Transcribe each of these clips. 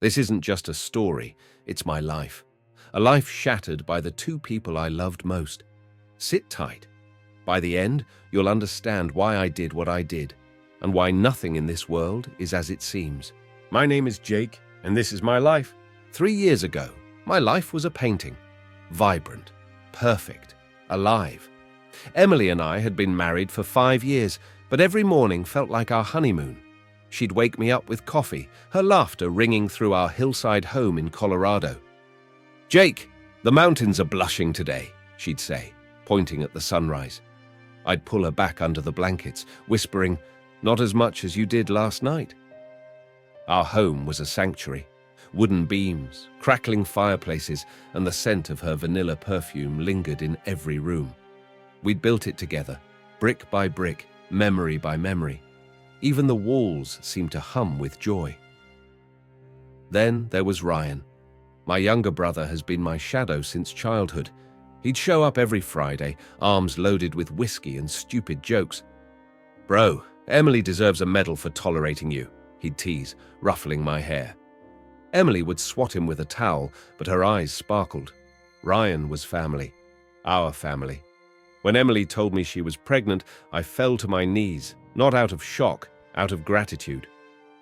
This isn't just a story, it's my life. A life shattered by the two people I loved most. Sit tight. By the end, you'll understand why I did what I did, and why nothing in this world is as it seems. My name is Jake, and this is my life. 3 years ago, my life was a painting. Vibrant, perfect, alive. Emily and I had been married for 5 years, but every morning felt like our honeymoon. She'd wake me up with coffee, her laughter ringing through our hillside home in Colorado. "Jake, the mountains are blushing today," she'd say, pointing at the sunrise. I'd pull her back under the blankets, whispering, "Not as much as you did last night." Our home was a sanctuary. Wooden beams, crackling fireplaces, and the scent of her vanilla perfume lingered in every room. We'd built it together, brick by brick, memory by memory. Even the walls seemed to hum with joy. Then there was Ryan. My younger brother has been my shadow since childhood. He'd show up every Friday, arms loaded with whiskey and stupid jokes. "Bro, Emily deserves a medal for tolerating you," he'd tease, ruffling my hair. Emily would swat him with a towel, but her eyes sparkled. Ryan was family. Our family. When Emily told me she was pregnant, I fell to my knees, not out of shock, out of gratitude.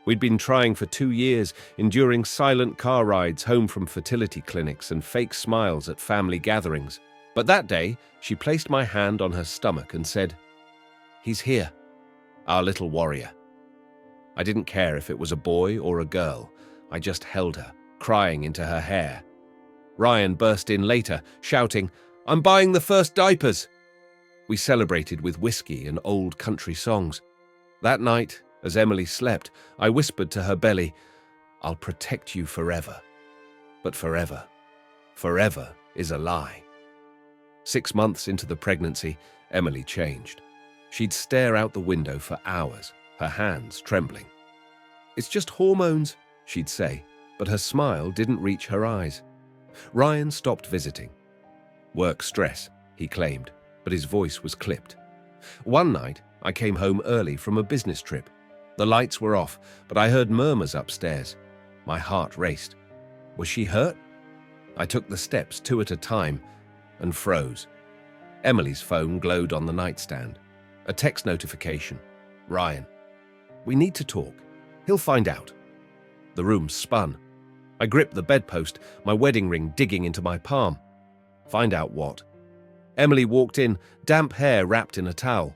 We'd been trying for 2 years, enduring silent car rides home from fertility clinics and fake smiles at family gatherings. But that day, she placed my hand on her stomach and said, "He's here, our little warrior." I didn't care if it was a boy or a girl. I just held her, crying into her hair. Ryan burst in later, shouting, "I'm buying the first diapers!" We celebrated with whiskey and old country songs. That night, as Emily slept, I whispered to her belly, "I'll protect you forever." But forever is a lie. 6 months into the pregnancy, Emily changed. She'd stare out the window for hours, her hands trembling. "It's just hormones," she'd say, but her smile didn't reach her eyes. Ryan stopped visiting. "Work stress," he claimed, but his voice was clipped. One night, I came home early from a business trip. The lights were off, but I heard murmurs upstairs. My heart raced. Was she hurt? I took the steps 2 at a time and froze. Emily's phone glowed on the nightstand. A text notification. "Ryan. We need to talk. He'll find out." The room spun. I gripped the bedpost, my wedding ring digging into my palm. Find out what? Emily walked in, damp hair wrapped in a towel.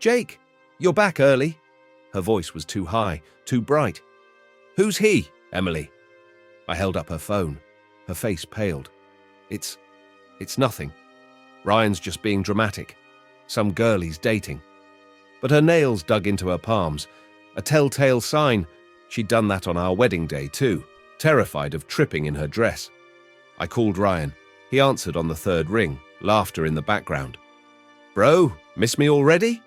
"Jake, you're back early." Her voice was too high, too bright. "Who's he, Emily?" I held up her phone. Her face paled. It's nothing. Ryan's just being dramatic. Some girl he's dating." But her nails dug into her palms. A telltale sign. She'd done that on our wedding day too, terrified of tripping in her dress. I called Ryan. He answered on the 3rd ring, laughter in the background. "Bro, miss me already?"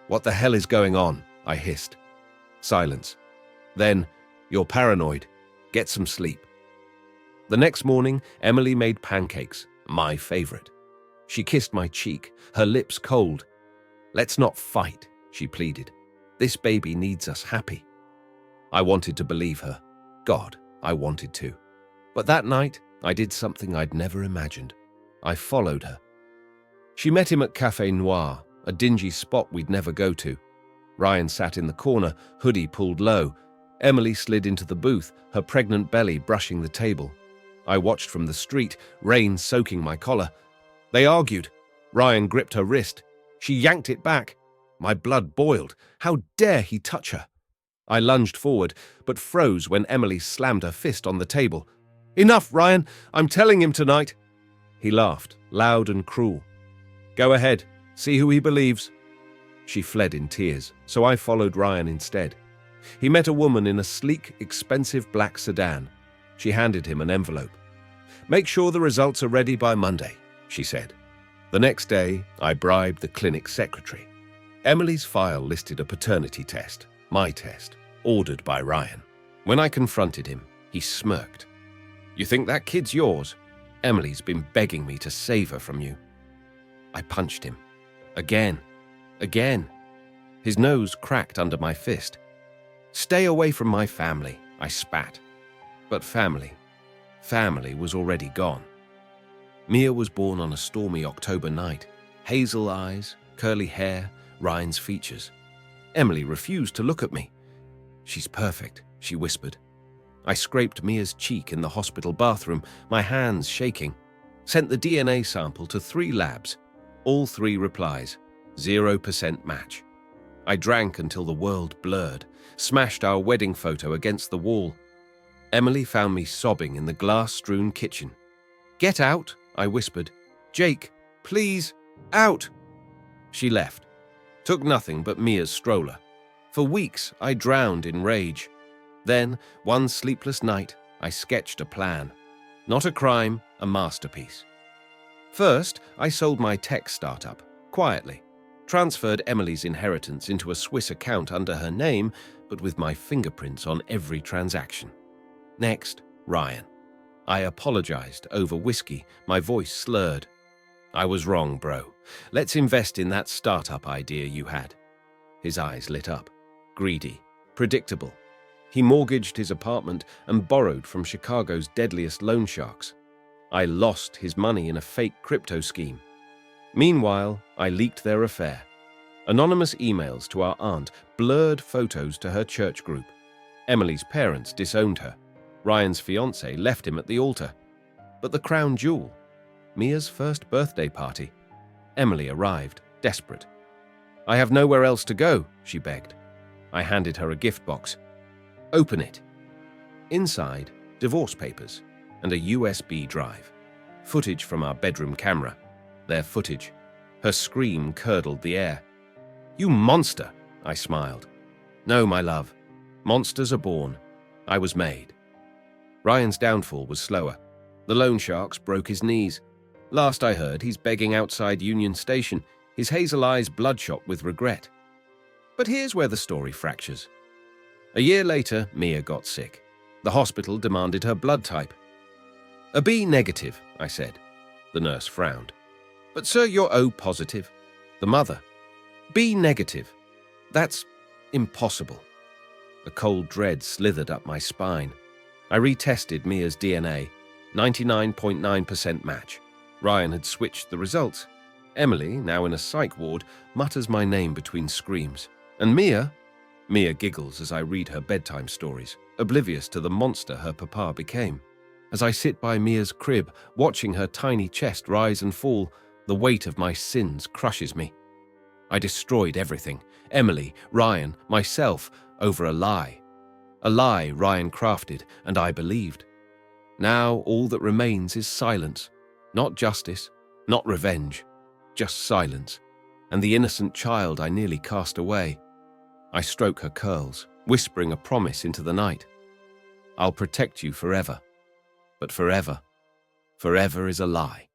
"What the hell is going on?" I hissed. Silence. Then, "You're paranoid. Get some sleep." The next morning, Emily made pancakes, my favorite. She kissed my cheek, her lips cold. "Let's not fight," she pleaded. "This baby needs us happy." I wanted to believe her. God, I wanted to. But that night, I did something I'd never imagined. I followed her. She met him at Café Noir, a dingy spot we'd never go to. Ryan sat in the corner, hoodie pulled low. Emily slid into the booth, her pregnant belly brushing the table. I watched from the street, rain soaking my collar. They argued. Ryan gripped her wrist. She yanked it back. My blood boiled. How dare he touch her? I lunged forward, but froze when Emily slammed her fist on the table. "Enough, Ryan! I'm telling him tonight!" He laughed, loud and cruel. "Go ahead. See who he believes." She fled in tears, so I followed Ryan instead. He met a woman in a sleek, expensive black sedan. She handed him an envelope. "Make sure the results are ready by Monday," she said. The next day, I bribed the clinic secretary. Emily's file listed a paternity test, my test, ordered by Ryan. When I confronted him, he smirked. "You think that kid's yours? Emily's been begging me to save her from you." I punched him. Again. His nose cracked under my fist. "Stay away from my family," I spat. But family was already gone. Mia was born on a stormy October night. Hazel eyes, curly hair, Ryan's features. Emily refused to look at me. "She's perfect," she whispered. I scraped Mia's cheek in the hospital bathroom, my hands shaking. Sent the DNA sample to 3 labs. All 3 replies, 0% match. I drank until the world blurred, smashed our wedding photo against the wall. Emily found me sobbing in the glass-strewn kitchen. "Get out," I whispered. "Jake, please, out." She left. Took nothing but Mia's stroller. For weeks, I drowned in rage. Then, one sleepless night, I sketched a plan. Not a crime, a masterpiece. First, I sold my tech startup, quietly. Transferred Emily's inheritance into a Swiss account under her name, but with my fingerprints on every transaction. Next, Ryan. I apologized over whiskey, my voice slurred. "I was wrong, bro. Let's invest in that startup idea you had." His eyes lit up. Greedy. Predictable. He mortgaged his apartment and borrowed from Chicago's deadliest loan sharks. I lost his money in a fake crypto scheme. Meanwhile, I leaked their affair. Anonymous emails to our aunt, blurred photos to her church group. Emily's parents disowned her. Ryan's fiancé left him at the altar. But the crown jewel, Mia's first birthday party. Emily arrived, desperate. "I have nowhere else to go," she begged. I handed her a gift box. "Open it." Inside, divorce papers and a USB drive. Footage from our bedroom camera. Their footage. Her scream curdled the air. "You monster," I smiled. "No, my love. Monsters are born. I was made." Ryan's downfall was slower. The loan sharks broke his knees. Last I heard, he's begging outside Union Station, his hazel eyes bloodshot with regret. But here's where the story fractures. A year later, Mia got sick. The hospital demanded her blood type. "A B negative," I said. The nurse frowned. "But sir, you're O positive." The mother. "B negative. That's impossible." A cold dread slithered up my spine. I retested Mia's DNA. 99.9% match. Ryan had switched the results. Emily, now in a psych ward, mutters my name between screams. And Mia giggles as I read her bedtime stories, oblivious to the monster her papa became. As I sit by Mia's crib, watching her tiny chest rise and fall, the weight of my sins crushes me. I destroyed everything. Emily, Ryan, myself, over a lie. A lie Ryan crafted, and I believed. Now all that remains is silence. Not justice, not revenge, just silence. And the innocent child I nearly cast away. I stroke her curls, whispering a promise into the night. "I'll protect you forever." But forever is a lie.